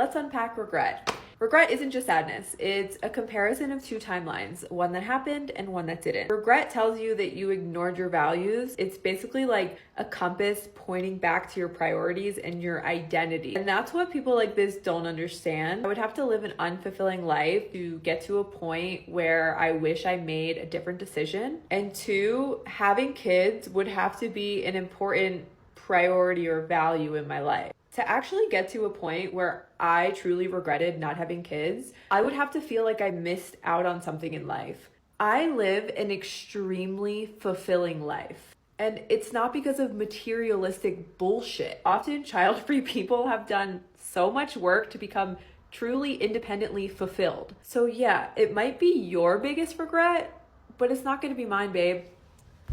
let's unpack regret. Regret isn't just sadness. It's a comparison of two timelines, one that happened and one that didn't. Regret tells you that you ignored your values. It's basically like a compass pointing back to your priorities and your identity. And that's what people like this don't understand. I would have to live an unfulfilling life to get to a point where I wish I made a different decision. And two, having kids would have to be an important priority or value in my life. To actually get to a point where I truly regretted not having kids, I would have to feel like I missed out on something in life. I live an extremely fulfilling life. And it's not because of materialistic bullshit. Often child-free people have done so much work to become truly independently fulfilled. So yeah, it might be your biggest regret, but it's not gonna be mine, babe.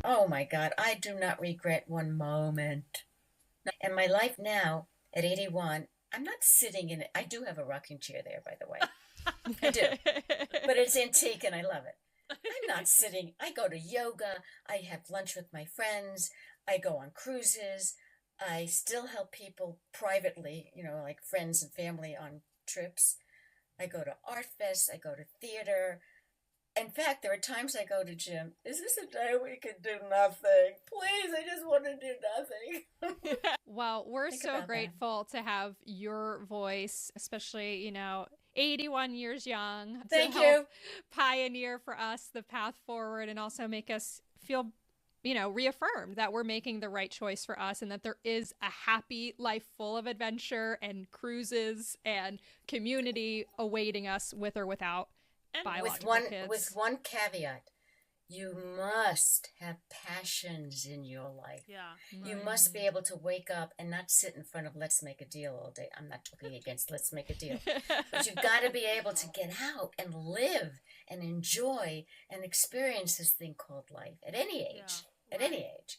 Oh my God, I do not regret one moment. And my life now, at 81, I'm not sitting in it. I do have a rocking chair there, by the way. I do. But it's antique and I love it. I'm not sitting. I go to yoga. I have lunch with my friends. I go on cruises. I still help people privately, like friends and family on trips. I go to art fests. I go to theater. In fact, there are times I go to gym. Is this a day we can do nothing? Please, I just want to do nothing. Well, we're Think so about grateful to have your voice, especially, 81 years young, Thank to you. help pioneer for us the path forward and also make us feel, reaffirmed that we're making the right choice for us and that there is a happy life full of adventure and cruises and community awaiting us with or without biological kids. With one caveat, you must have passions in your life. Yeah. You must be able to wake up and not sit in front of Let's Make a Deal all day. I'm not talking against Let's Make a Deal. But you've got to be able to get out and live and enjoy and experience this thing called life at any age. Yeah, at any age.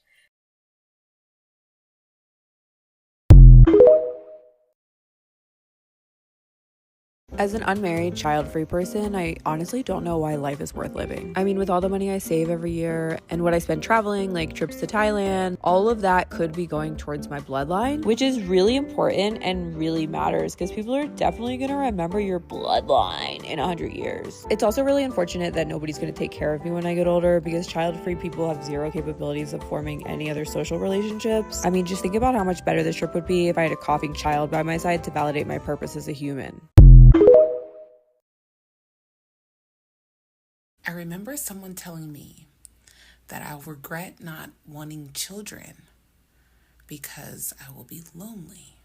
As an unmarried, child-free person, I honestly don't know why life is worth living. I mean, with all the money I save every year and what I spend traveling, like trips to Thailand, all of that could be going towards my bloodline, which is really important and really matters because people are definitely going to remember your bloodline in 100 years. It's also really unfortunate that nobody's going to take care of me when I get older because child-free people have zero capabilities of forming any other social relationships. I mean, just think about how much better this trip would be if I had a coughing child by my side to validate my purpose as a human. I remember someone telling me that I'll regret not wanting children because I will be lonely.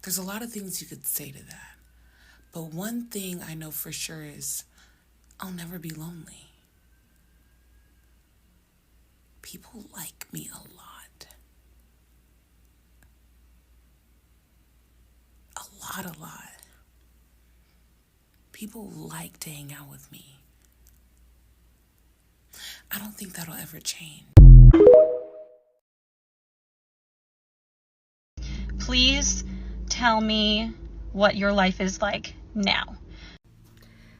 There's a lot of things you could say to that, but one thing I know for sure is I'll never be lonely. People like me a lot. A lot. People like to hang out with me. I don't think that'll ever change. Please tell me what your life is like now.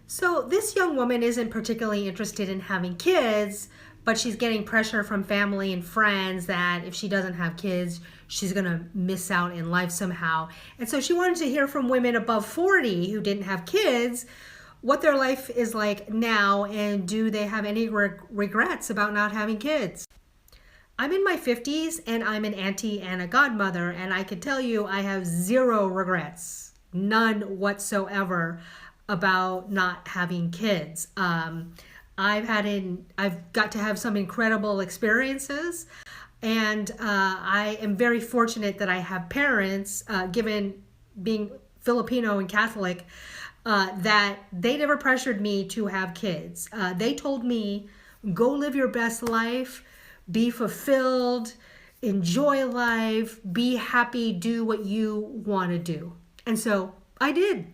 So this young woman isn't particularly interested in having kids, but she's getting pressure from family and friends that if she doesn't have kids, she's going to miss out in life somehow. And so she wanted to hear from women above 40 who didn't have kids what their life is like now and do they have any regrets about not having kids. I'm in my 50s and I'm an auntie and a godmother, and I can tell you I have zero regrets, none whatsoever, about not having kids. I've got to have some incredible experiences, and I am very fortunate that I have parents, given being Filipino and Catholic, that they never pressured me to have kids. They told me, go live your best life, be fulfilled, enjoy life, be happy, do what you want to do. And so I did.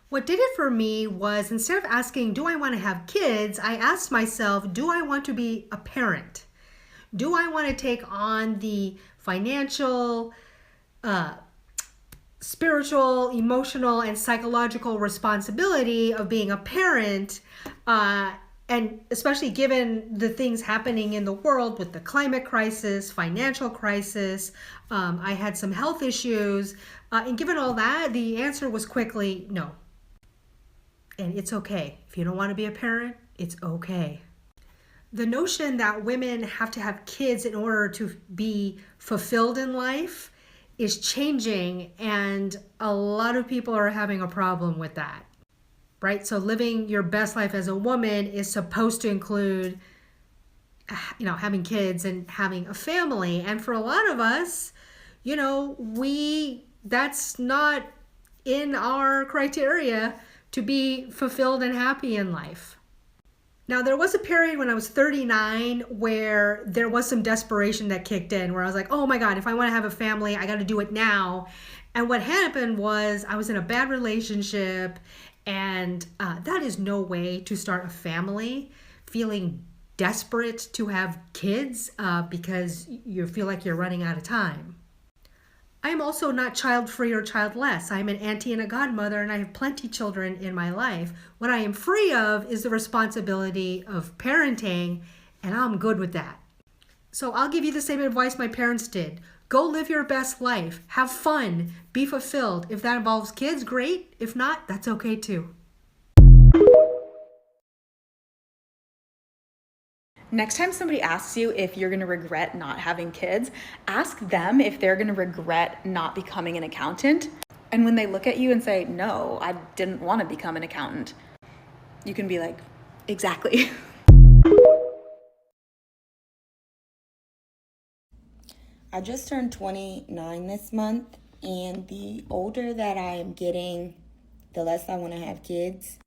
What did it for me was, instead of asking, do I want to have kids, I asked myself, do I want to be a parent? Do I want to take on the financial, spiritual, emotional, and psychological responsibility of being a parent And especially given the things happening in the world with the climate crisis, financial crisis, I had some health issues. And given all that, the answer was quickly no. And it's okay. If you don't want to be a parent, it's okay. The notion that women have to have kids in order to be fulfilled in life is changing, and a lot of people are having a problem with that, right? So living your best life as a woman is supposed to include, having kids and having a family. And for a lot of us, that's not in our criteria to be fulfilled and happy in life. Now, there was a period when I was 39 where there was some desperation that kicked in, where I was like, oh my God, if I want to have a family, I got to do it now. And what happened was I was in a bad relationship, and that is no way to start a family, feeling desperate to have kids because you feel like you're running out of time. I am also not child-free or childless. I'm an auntie and a godmother, and I have plenty of children in my life. What I am free of is the responsibility of parenting, and I'm good with that. So I'll give you the same advice my parents did. Go live your best life. Have fun. Be fulfilled. If that involves kids, great. If not, that's okay too. Next time somebody asks you if you're going to regret not having kids, ask them if they're going to regret not becoming an accountant. And when they look at you and say, no, I didn't want to become an accountant, you can be like, exactly. I just turned 29 this month, and the older that I am getting, the less I want to have kids.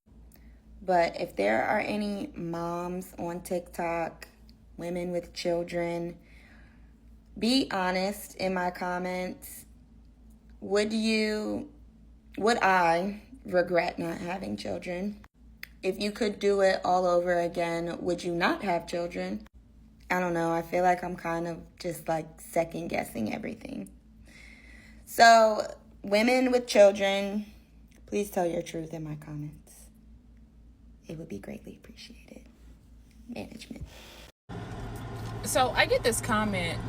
But if there are any moms on TikTok, women with children, be honest in my comments. Would I regret not having children? If you could do it all over again, would you not have children? I don't know. I feel like I'm kind of just like second guessing everything. So, women with children, please tell your truth in my comments. It would be greatly appreciated. Management. So I get this comment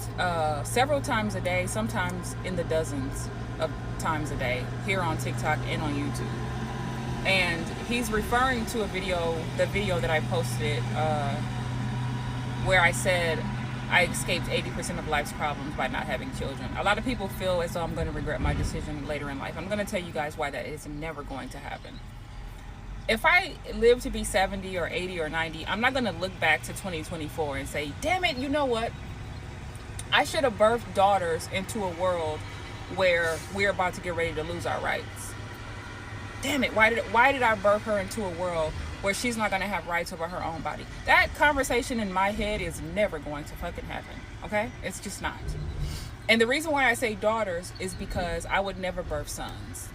several times a day, sometimes in the dozens of times a day, here on TikTok and on YouTube. And he's referring to the video that I posted where I said I escaped 80% of life's problems by not having children. A lot of people feel as though I'm going to regret my decision later in life. I'm going to tell you guys why that is never going to happen. If I live to be 70 or 80 or 90, I'm not going to look back to 2024 and say, damn it, you know what? I should have birthed daughters into a world where we're about to get ready to lose our rights. Damn it, why did I birth her into a world where she's not going to have rights over her own body? That conversation in my head is never going to fucking happen, okay? It's just not. And the reason why I say daughters is because I would never birth sons.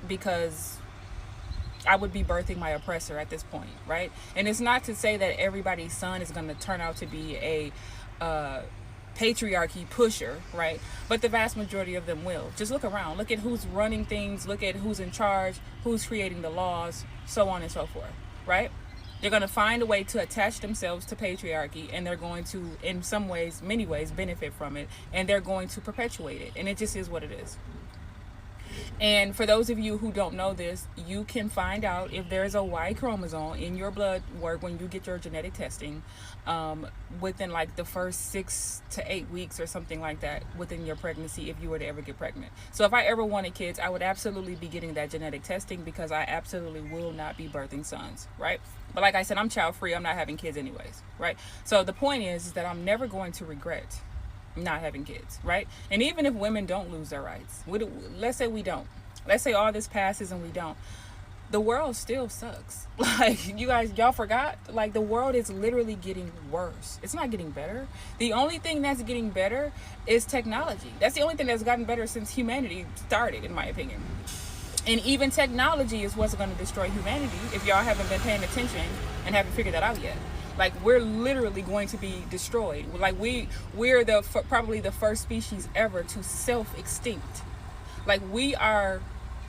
Because I would be birthing my oppressor at this point, right? And it's not to say that everybody's son is going to turn out to be a patriarchy pusher, right? But the vast majority of them will. Just look around. Look at who's running things. Look at who's in charge, who's creating the laws, so on and so forth, right? They're going to find a way to attach themselves to patriarchy, and they're going to, in some ways, many ways, benefit from it, and they're going to perpetuate it. And it just is what it is. And for those of you who don't know this, you can find out if there's a Y chromosome in your blood work when you get your genetic testing within like the first 6 to 8 weeks or something like that within your pregnancy, if you were to ever get pregnant. So if I ever wanted kids, I would absolutely be getting that genetic testing, because I absolutely will not be birthing sons, right? But like I said, I'm child free. I'm not having kids anyways, right? So the point is that I'm never going to regret not having kids, right? And even if women don't lose their rights, let's say we don't, let's say all this passes and we don't, the world still sucks. Like, y'all forgot, like, the world is literally getting worse. It's not getting better. The only thing that's getting better is technology. That's the only thing that's gotten better since humanity started, in my opinion. And even technology is what's going to destroy humanity, if y'all haven't been paying attention and haven't figured that out yet. Like, we're literally going to be destroyed. Like, we're probably the first species ever to self-extinct. Like, we are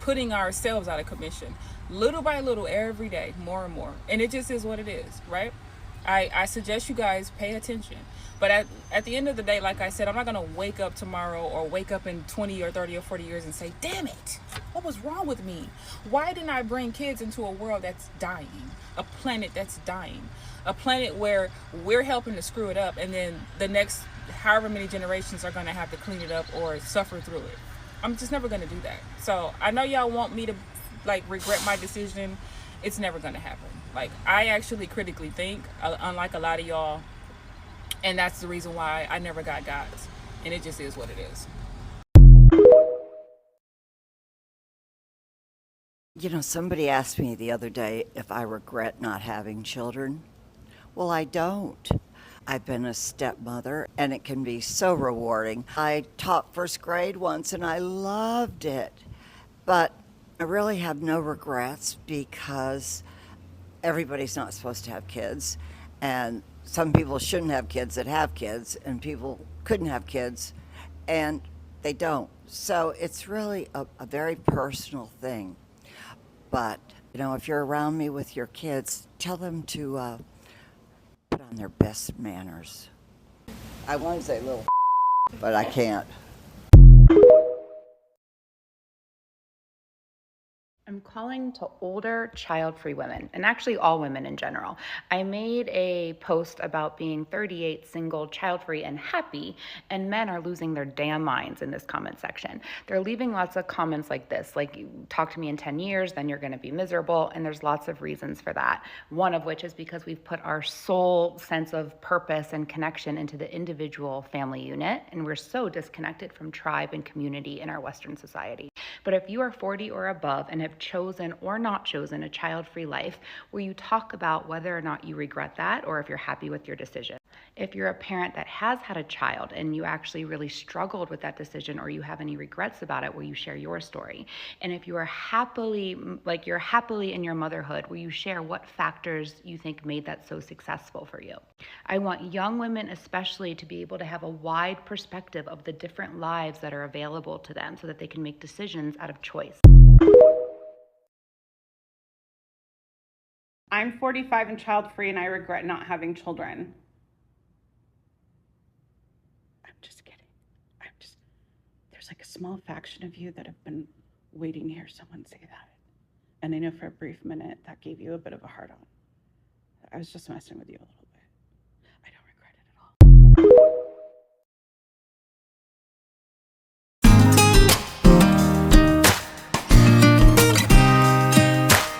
putting ourselves out of commission, little by little, every day, more and more. And it just is what it is, right? I suggest you guys pay attention. But at the end of the day, like I said, I'm not going to wake up tomorrow or wake up in 20 or 30 or 40 years and say, damn it, what was wrong with me? Why didn't I bring kids into a world that's dying, a planet that's dying, a planet where we're helping to screw it up, and then the next however many generations are going to have to clean it up or suffer through it? I'm just never going to do that. So I know y'all want me to like regret my decision. It's never going to happen. Like, I actually critically think, unlike a lot of y'all, and that's the reason why I never got God's. And it just is what it is. You know, somebody asked me the other day if I regret not having children. Well, I don't. I've been a stepmother, and it can be so rewarding. I taught first grade once, and I loved it. But I really have no regrets because everybody's not supposed to have kids. And some people shouldn't have kids that have kids, and people couldn't have kids, and they don't. So it's really a very personal thing. But, you know, if you're around me with your kids, tell them to put on their best manners. I want to say little but I can't. I'm calling to older child-free women, and actually all women in general. I made a post about being 38, single, child-free, and happy, and men are losing their damn minds in this comment section. They're leaving lots of comments like this, like, talk to me in 10 years, then you're gonna be miserable, and there's lots of reasons for that. One of which is because we've put our sole sense of purpose and connection into the individual family unit, and we're so disconnected from tribe and community in our Western society. But if you are 40 or above and have chosen or not chosen a child-free life, where you talk about whether or not you regret that or if you're happy with your decision. If you're a parent that has had a child and you actually really struggled with that decision or you have any regrets about it, where you share your story. And if you are happily in your motherhood, where you share what factors you think made that so successful for you. I want young women especially to be able to have a wide perspective of the different lives that are available to them so that they can make decisions out of choice. I'm 45 and child-free, and I regret not having children. I'm just kidding. There's like a small faction of you that have been waiting to hear someone say that. And I know for a brief minute that gave you a bit of a hard on. I was just messing with you a little bit.